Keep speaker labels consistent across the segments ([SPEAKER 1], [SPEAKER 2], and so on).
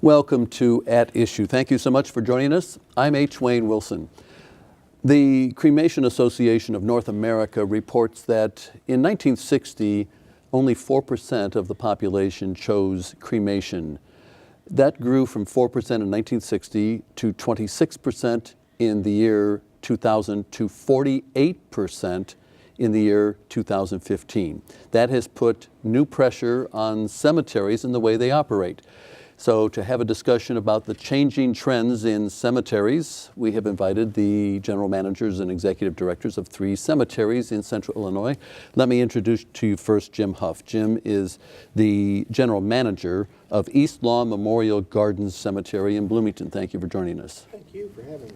[SPEAKER 1] Welcome to At Issue. Thank you so much for joining us. I'm H. Wayne Wilson. The Cremation Association of North America reports that in 1960, only 4% of the population chose cremation. That grew from 4% in 1960 to 26% in the year 2000 to 48% in the year 2015. That has put new pressure on cemeteries in the way they operate. So to have a discussion about the changing trends in cemeteries, we have invited the general managers and executive directors of 3 cemeteries in Central Illinois. Let me introduce to you first Jim Huff. Jim is the general manager of East Lawn Memorial Gardens Cemetery in Bloomington. Thank you for joining us.
[SPEAKER 2] Thank you for having me.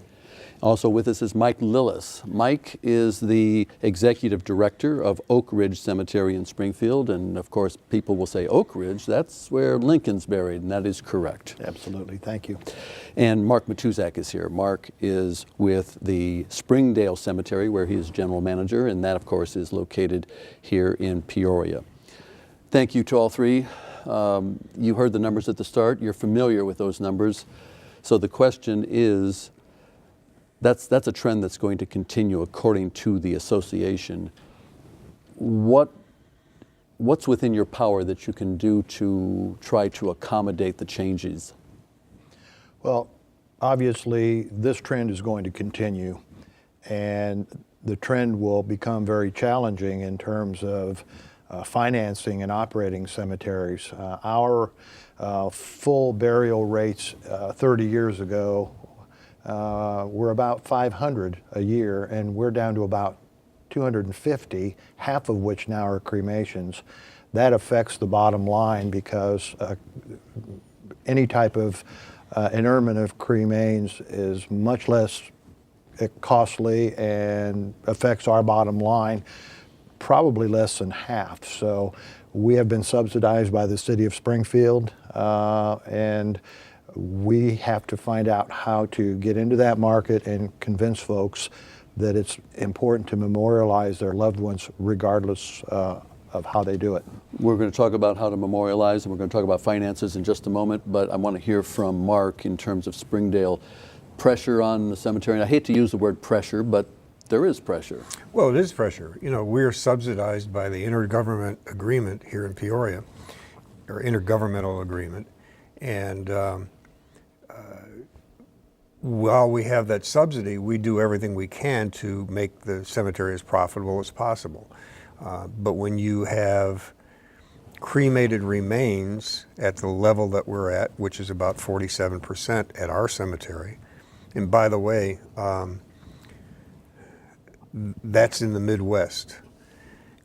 [SPEAKER 1] Also with us is Mike Lillis. Mike is the executive director of Oak Ridge Cemetery in Springfield. And of course, people will say Oak Ridge, that's where Lincoln's buried, and that is correct.
[SPEAKER 2] Absolutely, thank you.
[SPEAKER 1] And Mark Matuzak is here. Mark is with the Springdale Cemetery, where he is general manager, and that of course is located here in Peoria. Thank you to all 3. You heard the numbers at the start. You're familiar with those numbers. So the question is, that's a trend that's going to continue according to the association. What's within your power that you can do to try to accommodate the changes?
[SPEAKER 2] Well, obviously this trend is going to continue, and the trend will become very challenging in terms of financing and operating cemeteries. Our full burial rates 30 years ago were about 500 a year, and we're down to about 250, half of which now are cremations. That affects the bottom line because any type of interment of cremains is much less costly and affects our bottom line probably less than half. So we have been subsidized by the city of Springfield, and we have to find out how to get into that market and convince folks that it's important to memorialize their loved ones regardless of how they do it.
[SPEAKER 1] We're going to talk about how to memorialize, and we're going to talk about finances in just a moment, but I want to hear from Mark in terms of Springdale. Pressure on the cemetery, and I hate to use the word pressure, but there is pressure.
[SPEAKER 3] Well, it is pressure. You know, we're subsidized by the intergovernment agreement here in Peoria, or intergovernmental agreement, and while we have that subsidy, we do everything we can to make the cemetery as profitable as possible. But when you have cremated remains at the level that we're at, which is about 47% at our cemetery, and by the way, that's in the Midwest.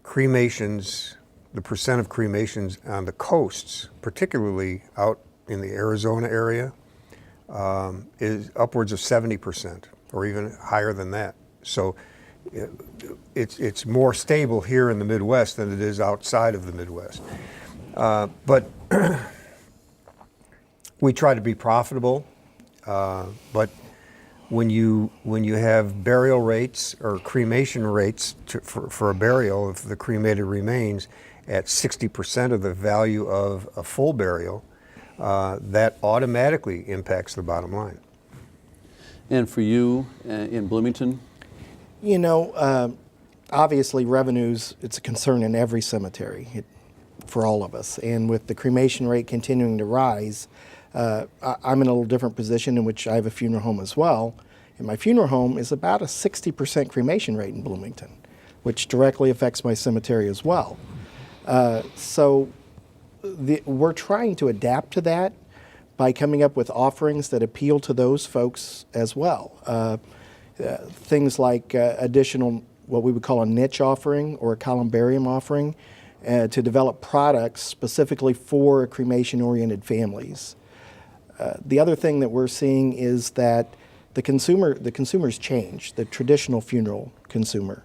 [SPEAKER 3] Cremations, the percent of cremations on the coasts, particularly out in the Arizona area, is upwards of 70% or even higher than that. So it's more stable here in the Midwest than it is outside of the Midwest. But we try to be profitable, but when you have burial rates or cremation rates for a burial of the cremated remains at 60% of the value of a full burial, that automatically impacts the bottom line.
[SPEAKER 1] And for you in Bloomington?
[SPEAKER 4] You know, obviously revenues, it's a concern in every cemetery for all of us. And with the cremation rate continuing to rise, I'm in a little different position in which I have a funeral home as well. And my funeral home is about a 60% cremation rate in Bloomington, which directly affects my cemetery as well. We're trying to adapt to that by coming up with offerings that appeal to those folks as well. Things like additional, what we would call a niche offering or a columbarium offering, to develop products specifically for cremation-oriented families. The other thing that we're seeing is that the consumer's changed, the traditional funeral consumer,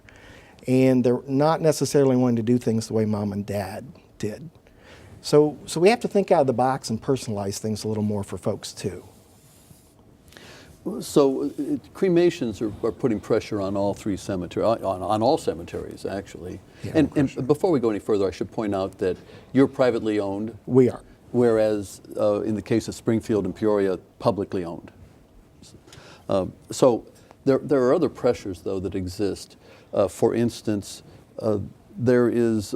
[SPEAKER 4] and they're not necessarily wanting to do things the way mom and dad did. So we have to think out of the box and personalize things a little more for folks too.
[SPEAKER 1] So cremations are putting pressure on all 3 cemeteries, on all cemeteries actually.
[SPEAKER 4] Yeah,
[SPEAKER 1] and before we go any further, I should point out that you're privately owned.
[SPEAKER 4] We are.
[SPEAKER 1] whereas in the case of Springfield and Peoria, publicly owned. So there are other pressures, though, that exist. For instance, there is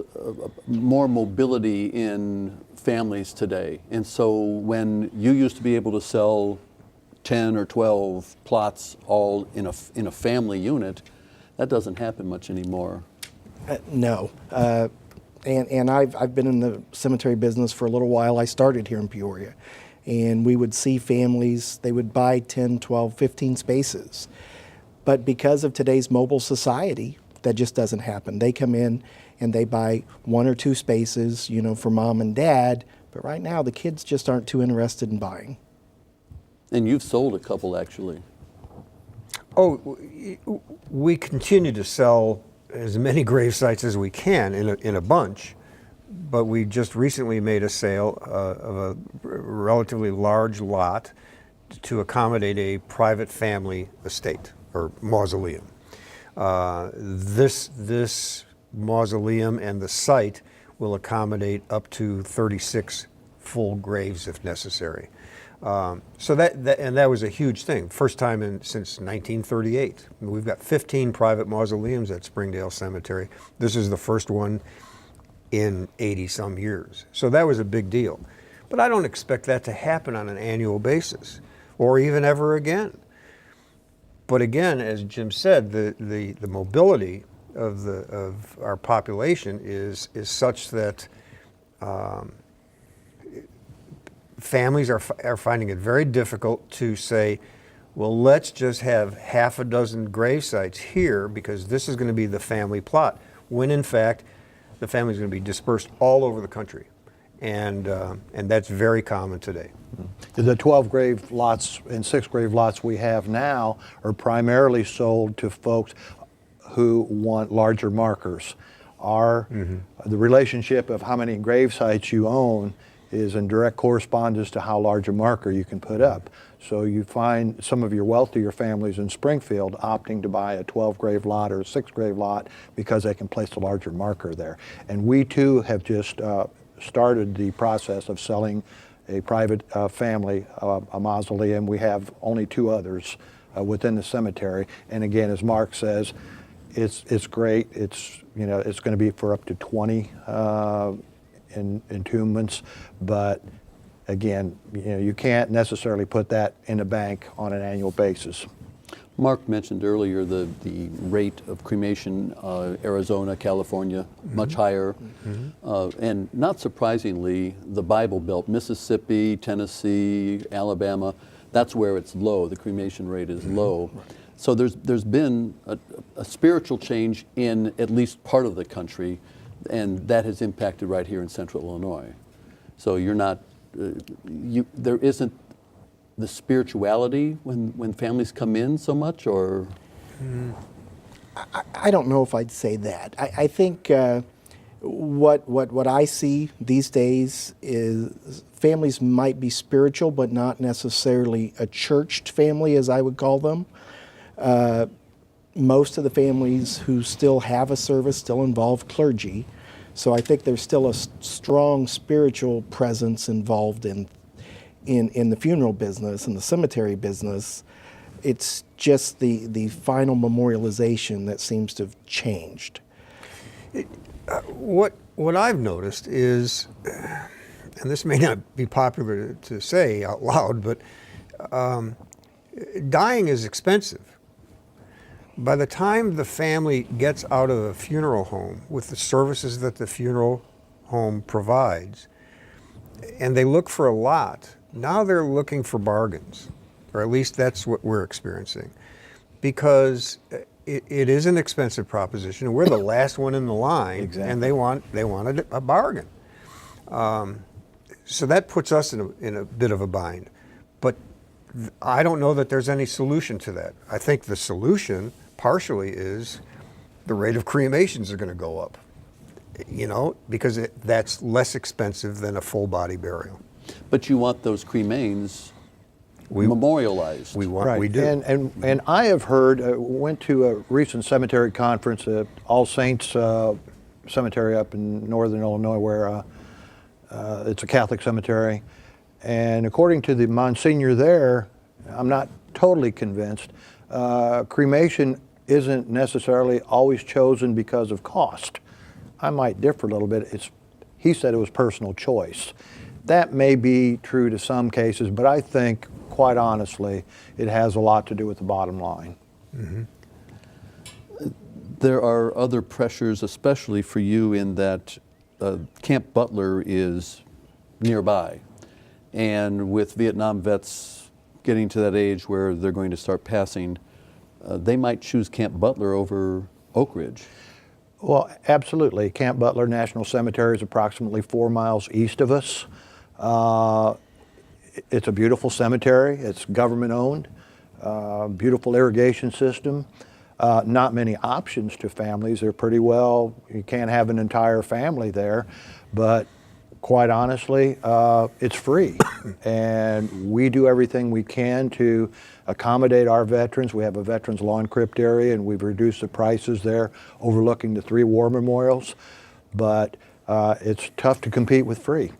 [SPEAKER 1] more mobility in families today. And so when you used to be able to sell 10 or 12 plots all in a family unit, that doesn't happen much anymore.
[SPEAKER 4] No. And I've been in the cemetery business for a little while. I started here in Peoria. And we would see families, they would buy 10, 12, 15 spaces. But because of today's mobile society, that just doesn't happen. They come in and they buy 1 or 2 spaces, for mom and dad. But right now, the kids just aren't too interested in buying.
[SPEAKER 1] And you've sold a couple, actually.
[SPEAKER 3] Oh, we continue to sell as many grave sites as we can in a bunch, but we just recently made a sale of a relatively large lot to accommodate a private family estate or mausoleum. This mausoleum and the site will accommodate up to 36 full graves if necessary. So that was a huge thing. First time since 1938. We've got 15 private mausoleums at Springdale Cemetery. This is the first one in 80 some years. So that was a big deal. But I don't expect that to happen on an annual basis or even ever again. But again, as Jim said, the mobility of our population is such that families are finding it very difficult to say, well, let's just have half a dozen grave sites here because this is going to be the family plot, when in fact the family is going to be dispersed all over the country. And that's very common today.
[SPEAKER 2] The 12 grave lots and 6 grave lots we have now are primarily sold to folks who want larger markers. The relationship of how many grave sites you own is in direct correspondence to how large a marker you can put up. So you find some of your wealthier families in Springfield opting to buy a 12 grave lot or a 6 grave lot because they can place a larger marker there. And we too have just started the process of selling a private family a mausoleum. We have only 2 others within the cemetery. And again, as Mark says, it's great. It's it's going to be for up to 20 entombments, but again, you can't necessarily put that in the bank on an annual basis.
[SPEAKER 1] Mark mentioned earlier the rate of cremation, Arizona, California, much higher. And not surprisingly, the Bible Belt, Mississippi, Tennessee, Alabama, that's where it's low. The cremation rate is low. So there's been a spiritual change in at least part of the country, and that has impacted right here in Central Illinois. So you're not, there isn't the spirituality when families come in so much, or?
[SPEAKER 4] I don't know if I'd say that. I think what I see these days is families might be spiritual, but not necessarily a churched family, as I would call them. Most of the families who still have a service still involve clergy. So I think there's still a strong spiritual presence involved in the funeral business and the cemetery business. It's just the final memorialization that seems to have changed.
[SPEAKER 3] What I've noticed is, and this may not be popular to say out loud, but dying is expensive. By the time the family gets out of a funeral home with the services that the funeral home provides, and they look for a lot, now they're looking for bargains, or at least that's what we're experiencing, because it is an expensive proposition, and we're the last one in the line,
[SPEAKER 2] Exactly.
[SPEAKER 3] and they wanted a bargain. So that puts us in a bit of a bind. But I don't know that there's any solution to that. I think the solution partially is the rate of cremations are going to go up, because that's less expensive than a full body burial.
[SPEAKER 1] But you want those cremains memorialized.
[SPEAKER 3] We
[SPEAKER 2] Right.
[SPEAKER 3] do.
[SPEAKER 2] And I have heard, went to a recent cemetery conference at All Saints Cemetery up in northern Illinois, where It's a Catholic cemetery. And according to the Monsignor there, I'm not totally convinced, cremation isn't necessarily always chosen because of cost. I might differ a little bit. He said it was personal choice. That may be true to some cases, but I think, quite honestly, it has a lot to do with the bottom line.
[SPEAKER 1] There are other pressures, especially for you, in that Camp Butler is nearby. And with Vietnam vets getting to that age where they're going to start passing, they might choose Camp Butler over Oak Ridge.
[SPEAKER 2] Well, absolutely. Camp Butler National Cemetery is approximately 4 miles east of us. It's a beautiful cemetery. It's government owned, beautiful irrigation system. Not many options to families. They're pretty well, you can't have an entire family there, but quite honestly, it's free. And we do everything we can to accommodate our veterans. We have a veterans lawn crypt area, and we've reduced the prices there, overlooking the 3 war memorials. But it's tough to compete with free.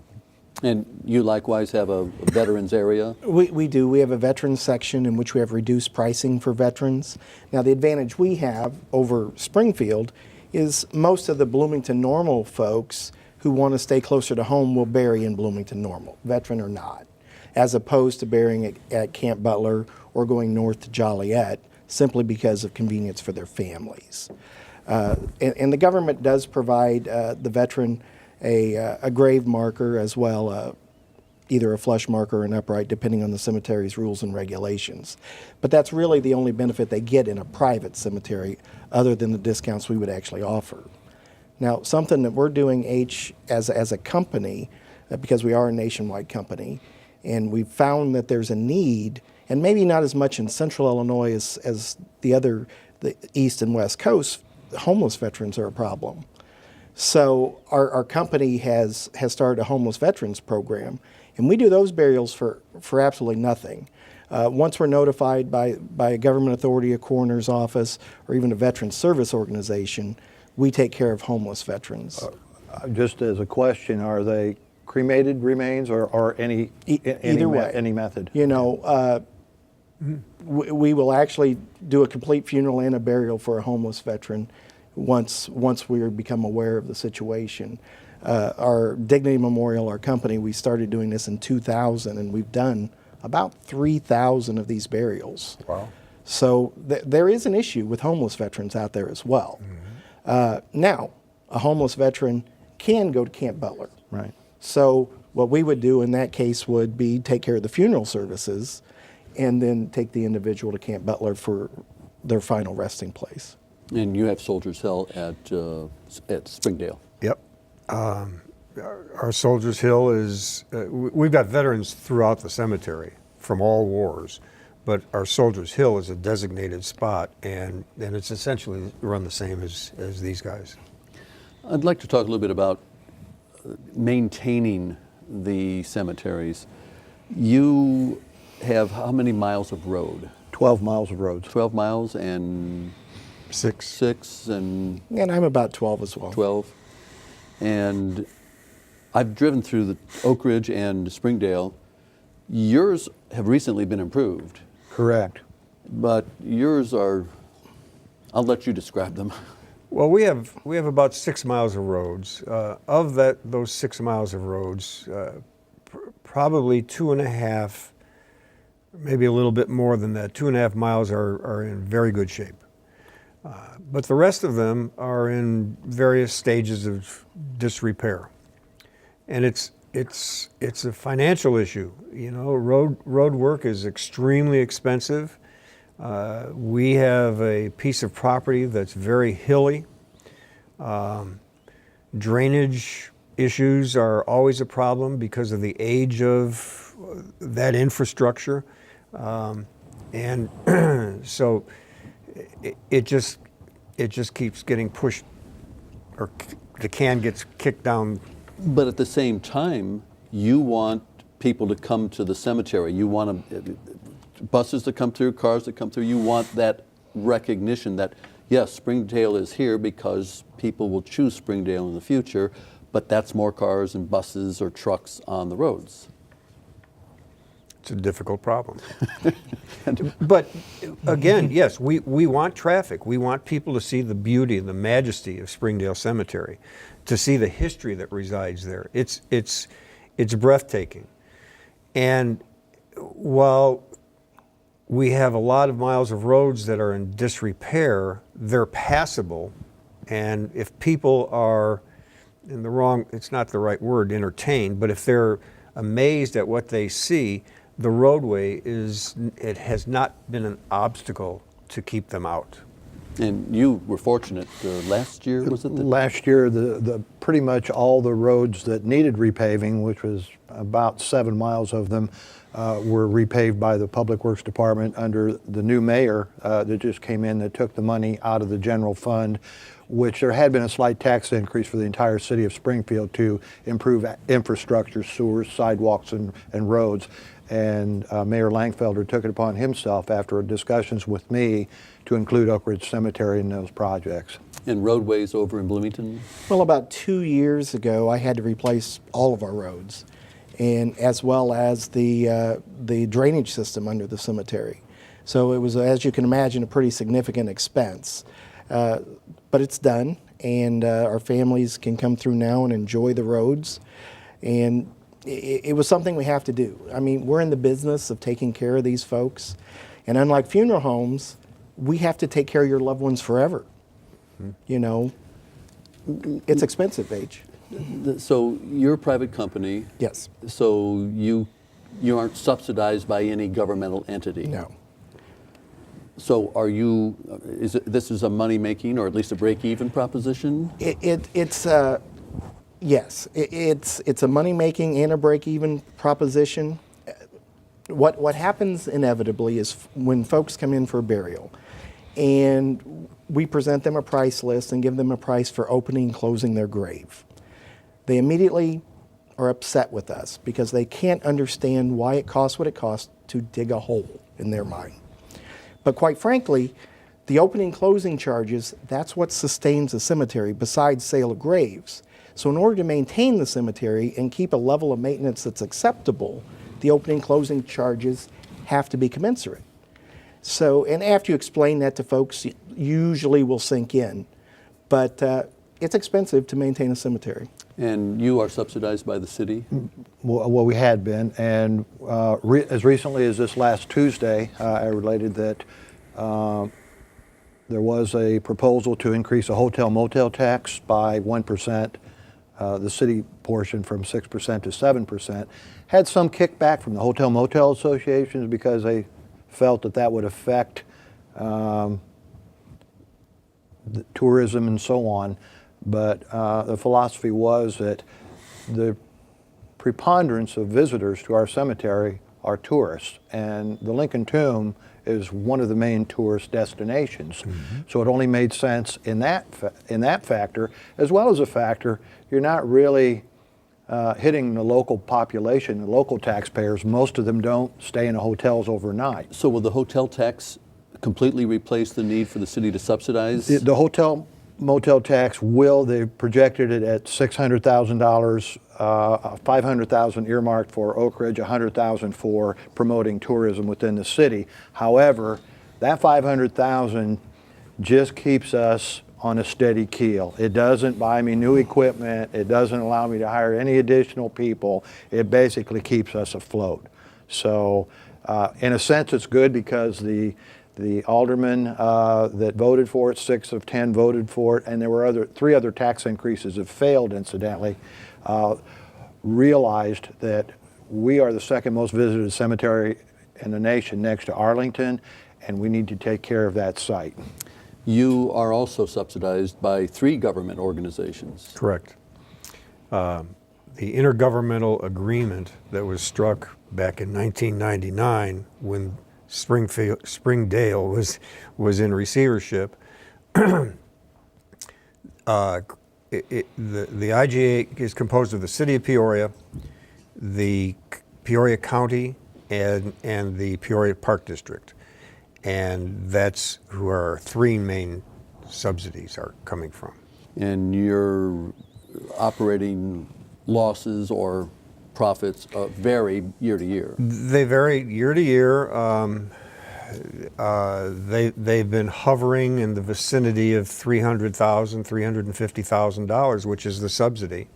[SPEAKER 1] And you likewise have a veterans area?
[SPEAKER 4] We do. We have a veterans section in which we have reduced pricing for veterans. Now, the advantage we have over Springfield is most of the Bloomington Normal folks who want to stay closer to home will bury in Bloomington Normal, veteran or not, as opposed to burying at Camp Butler or going north to Joliet simply because of convenience for their families. And the government does provide the veteran a grave marker as well, either a flush marker or an upright, depending on the cemetery's rules and regulations. But that's really the only benefit they get in a private cemetery other than the discounts we would actually offer. Now, something that we're doing, as a company, because we are a nationwide company, and we've found that there's a need, and maybe not as much in central Illinois as the east and west coast, homeless veterans are a problem. So our company has started a homeless veterans program, and we do those burials for absolutely nothing. Once we're notified by a government authority, a coroner's office, or even a veterans service organization, we take care of homeless veterans.
[SPEAKER 2] Just as a question, are they cremated remains or any method?
[SPEAKER 4] You know, we will actually do a complete funeral and a burial for a homeless veteran once we become aware of the situation. Our Dignity Memorial, our company, we started doing this in 2000, and we've done about 3,000 of these burials.
[SPEAKER 3] Wow.
[SPEAKER 4] So there is an issue with homeless veterans out there as well. Now, a homeless veteran can go to Camp Butler.
[SPEAKER 2] Right.
[SPEAKER 4] So what we would do in that case would be take care of the funeral services and then take the individual to Camp Butler for their final resting place.
[SPEAKER 1] And you have Soldiers Hill at Springdale.
[SPEAKER 3] Yep. Our Soldiers Hill is, we've got veterans throughout the cemetery from all wars, but our Soldiers Hill is a designated spot, and it's essentially run the same as these guys.
[SPEAKER 1] I'd like to talk a little bit about maintaining the cemeteries. You have how many miles of road?
[SPEAKER 2] 12 miles of roads.
[SPEAKER 1] 12 miles and 6 and
[SPEAKER 4] And I'm about 12 as well.
[SPEAKER 1] 12. And I've driven through the Oak Ridge and Springdale. Yours have recently been improved,
[SPEAKER 2] Correct.
[SPEAKER 1] but yours are, I'll let you describe them.
[SPEAKER 3] Well, we have about 6 miles of roads. Of those 6 miles of roads, probably 2.5, maybe a little bit more than that, 2.5 miles are in very good shape. But the rest of them are in various stages of disrepair, and it's a financial issue. You know, road work is extremely expensive. We have a piece of property that's very hilly. Drainage issues are always a problem because of the age of that infrastructure, and so it just keeps getting pushed, or the can gets kicked down.
[SPEAKER 1] But at the same time, you want people to come to the cemetery. You want buses to come through, cars to come through. You want that recognition that, yes, Springdale is here because people will choose Springdale in the future, but that's more cars and buses or trucks on the roads.
[SPEAKER 3] It's a difficult problem. But again, yes, we want traffic. We want people to see the beauty and the majesty of Springdale Cemetery, to see the history that resides there. It's breathtaking. And while we have a lot of miles of roads that are in disrepair, they're passable. And if people are in the wrong, it's not the right word, entertained, but if they're amazed at what they see, the roadway it has not been an obstacle to keep them out.
[SPEAKER 1] And you were fortunate last year, was it?
[SPEAKER 2] Last year, the pretty much all the roads that needed repaving, which was about 7 miles of them, were repaved by the Public Works Department under the new mayor that just came in, that took the money out of the general fund, which there had been a slight tax increase for the entire city of Springfield to improve infrastructure, sewers, sidewalks, and roads. And Mayor Langfelder took it upon himself, after discussions with me, to include Oak Ridge Cemetery in those projects.
[SPEAKER 1] And roadways over in Bloomington?
[SPEAKER 4] Well, about 2 years ago, I had to replace all of our roads, and as well as the drainage system under the cemetery. So it was, as you can imagine, a pretty significant expense. But it's done, and our families can come through now and enjoy the roads. And it was something we have to do. I mean, we're in the business of taking care of these folks, and unlike funeral homes, we have to take care of your loved ones forever. You know, it's expensive, H.
[SPEAKER 1] So you're a private company.
[SPEAKER 4] Yes.
[SPEAKER 1] So you aren't subsidized by any governmental entity.
[SPEAKER 4] No.
[SPEAKER 1] So are you? This is a money-making, or at least a break-even proposition?
[SPEAKER 4] It's yes. It's a money-making and a break-even proposition. What happens inevitably is when folks come in for a burial, and we present them a price list and give them a price for opening and closing their grave. They immediately are upset with us because they can't understand why it costs what it costs to dig a hole in their mind. But quite frankly, the opening and closing charges, that's what sustains the cemetery besides sale of graves. So in order to maintain the cemetery and keep a level of maintenance that's acceptable, the opening and closing charges have to be commensurate. So, and after you explain that to folks, usually will sink in. But it's expensive to maintain a cemetery.
[SPEAKER 1] And you are subsidized by the city?
[SPEAKER 2] Well, we had been, and as recently as this last Tuesday, I related that there was a proposal to increase a hotel motel tax by 1%, the city portion from 6% to 7%. Had some kickback from the hotel motel associations because they felt that that would affect the tourism and so on. But the philosophy was that the preponderance of visitors to our cemetery are tourists, and the Lincoln Tomb is one of the main tourist destinations. So it only made sense in that factor, as well as a factor you're not really hitting the local population, the local taxpayers. Most of them don't stay in hotels overnight.
[SPEAKER 1] So will the hotel tax completely replace the need for the city to subsidize?
[SPEAKER 2] The hotel motel tax they projected it at $600,000, $500,000 earmarked for Oak Ridge, $100,000 for promoting tourism within the city. However, that $500,000 just keeps us on a steady keel. It doesn't buy me new equipment. It doesn't allow me to hire any additional people. It basically keeps us afloat. So in a sense, it's good because the aldermen that voted for it, 6 of 10 voted for it, and there were 3 other tax increases that failed, incidentally, realized that we are the second most visited cemetery in the nation next to Arlington, and we need to take care of that site.
[SPEAKER 1] You are also subsidized by 3 government organizations.
[SPEAKER 3] Correct. The intergovernmental agreement that was struck back in 1999 when Springdale was in receivership. The IGA is composed of the City of Peoria, the Peoria County, and the Peoria Park District, and that's who our 3 main subsidies are coming from.
[SPEAKER 1] And you're operating losses or profits vary year to year?
[SPEAKER 3] They vary year to year. They've been hovering in the vicinity of $300,000, $350,000, which is the subsidy.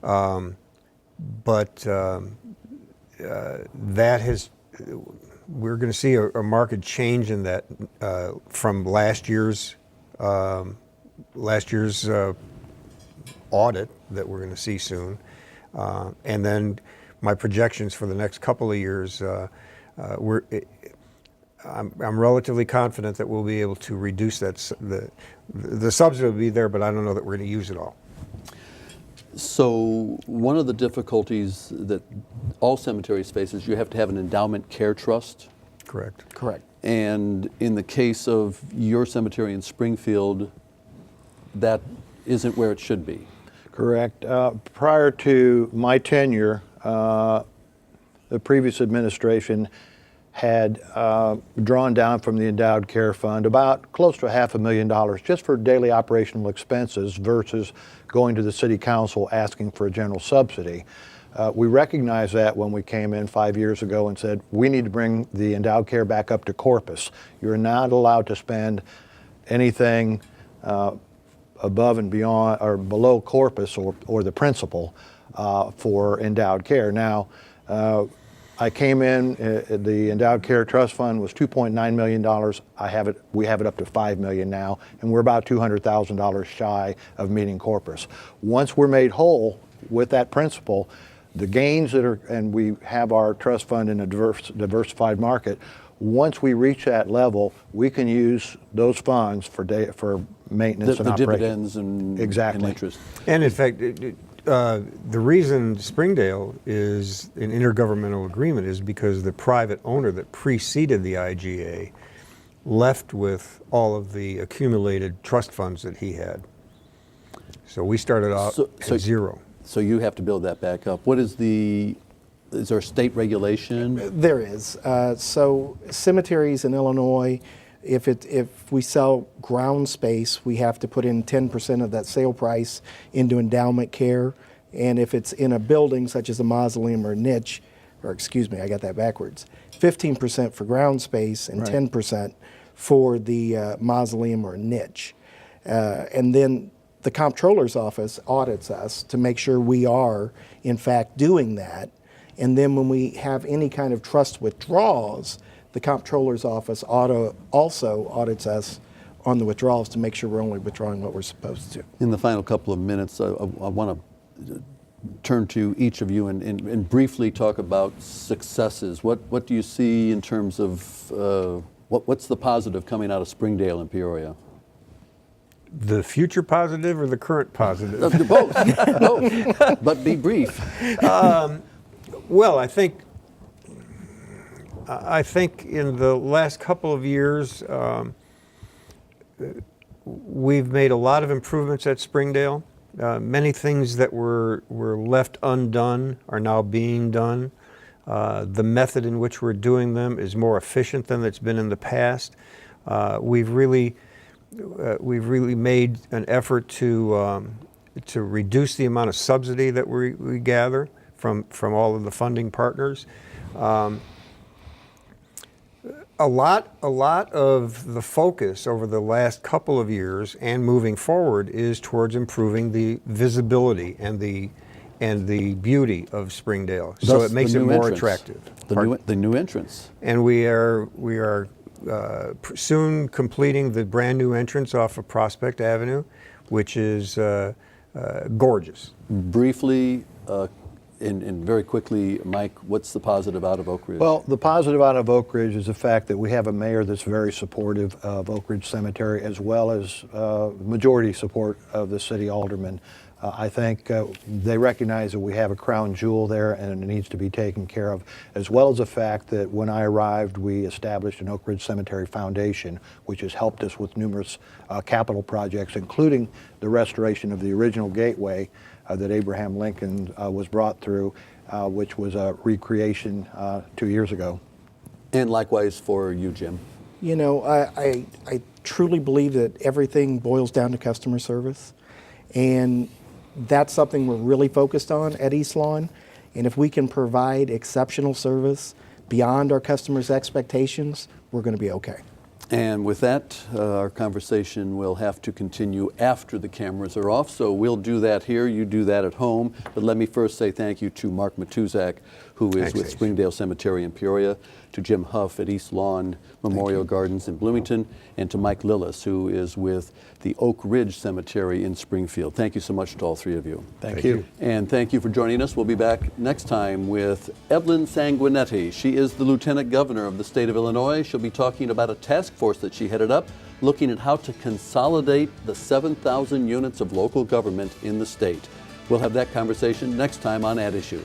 [SPEAKER 3] But that has, we're going to see a marked change in that from last year's audit that we're going to see soon, and then my projections for the next couple of years. I'm relatively confident that we'll be able to reduce that. The subsidy will be there, but I don't know that we're going to use it all.
[SPEAKER 1] So one of the difficulties that all cemeteries face is you have to have an endowment care trust.
[SPEAKER 3] Correct.
[SPEAKER 4] Correct.
[SPEAKER 1] And in the case of your cemetery in Springfield, that isn't where it should be.
[SPEAKER 2] Correct. Prior to my tenure, the previous administration had drawn down from the endowed care fund about close to $500,000 just for daily operational expenses versus going to the city council asking for a general subsidy. We recognized that when we came in 5 years ago and said, we need to bring the endowed care back up to corpus. You're not allowed to spend anything above and beyond or below corpus or the principal for endowed care. Now, I came in, the Endowed Care Trust Fund was $2.9 million. We have it up to $5 million now, and we're about $200,000 shy of meeting corpus. Once we're made whole with that principal, the gains and we have our trust fund in a diversified market, once we reach that level, we can use those funds for maintenance and
[SPEAKER 1] The
[SPEAKER 2] operation.
[SPEAKER 1] dividends and,
[SPEAKER 2] Exactly.
[SPEAKER 1] and interest.
[SPEAKER 3] And in fact, the reason Springdale is an intergovernmental agreement is because the private owner that preceded the IGA left with all of the accumulated trust funds that he had. So we started out at zero.
[SPEAKER 1] So you have to build that back up. Is there state regulation?
[SPEAKER 4] There is. So cemeteries in Illinois, if we sell ground space, we have to put in 10% of that sale price into endowment care. And if it's in a building such as a mausoleum or a niche, or excuse me, I got that backwards, 15% for ground space and 10% for the mausoleum or niche. And then the comptroller's office audits us to make sure we are, in fact, doing that. And then when we have any kind of trust withdrawals, the comptroller's office also audits us on the withdrawals to make sure we're only withdrawing what we're supposed to.
[SPEAKER 1] In the final couple of minutes, I want to turn to each of you and briefly talk about successes. What do you see in terms of what's the positive coming out of Springdale and Peoria?
[SPEAKER 3] The future positive or the current positive?
[SPEAKER 1] Both, but be brief.
[SPEAKER 3] Well, I think in the last couple of years, we've made a lot of improvements at Springdale. Many things that were left undone are now being done. The method in which we're doing them is more efficient than it's been in the past. We've really made an effort to reduce the amount of subsidy that we gather from all of the funding partners. A lot of the focus over the last couple of years and moving forward is towards improving the visibility and the beauty of Springdale, so
[SPEAKER 1] Thus,
[SPEAKER 3] it makes
[SPEAKER 1] the
[SPEAKER 3] it
[SPEAKER 1] new
[SPEAKER 3] more
[SPEAKER 1] entrance.
[SPEAKER 3] attractive.
[SPEAKER 1] The new entrance.
[SPEAKER 3] And we are soon completing the brand new entrance off of Prospect Avenue, which is gorgeous.
[SPEAKER 1] Briefly, and very quickly, Mike, what's the positive out of Oak Ridge?
[SPEAKER 2] Well, the positive out of Oak Ridge is the fact that we have a mayor that's very supportive of Oak Ridge Cemetery, as well as majority support of the city alderman. I think they recognize that we have a crown jewel there and it needs to be taken care of, as well as the fact that when I arrived, we established an Oak Ridge Cemetery Foundation, which has helped us with numerous capital projects, including the restoration of the original gateway that Abraham Lincoln was brought through, which was a recreation 2 years ago.
[SPEAKER 1] And likewise for you, Jim.
[SPEAKER 4] You know, I truly believe that everything boils down to customer service. And that's something we're really focused on at East Lawn. And if we can provide exceptional service beyond our customers' expectations, we're going to be okay.
[SPEAKER 1] And with that, our conversation will have to continue after the cameras are off. So we'll do that here, you do that at home. But let me first say thank you to Mark Matuzak, who is
[SPEAKER 3] Thanks,
[SPEAKER 1] with
[SPEAKER 3] Ace.
[SPEAKER 1] Springdale Cemetery in Peoria, to Jim Huff at East Lawn Memorial Gardens in Bloomington, and to Mike Lillis, who is with the Oak Ridge Cemetery in Springfield. Thank you so much to all three of you.
[SPEAKER 2] Thank you.
[SPEAKER 1] And thank you for joining us. We'll be back next time with Evelyn Sanguinetti. She is the Lieutenant Governor of the state of Illinois. She'll be talking about a task force that she headed up, looking at how to consolidate the 7,000 units of local government in the state. We'll have that conversation next time on At Issue.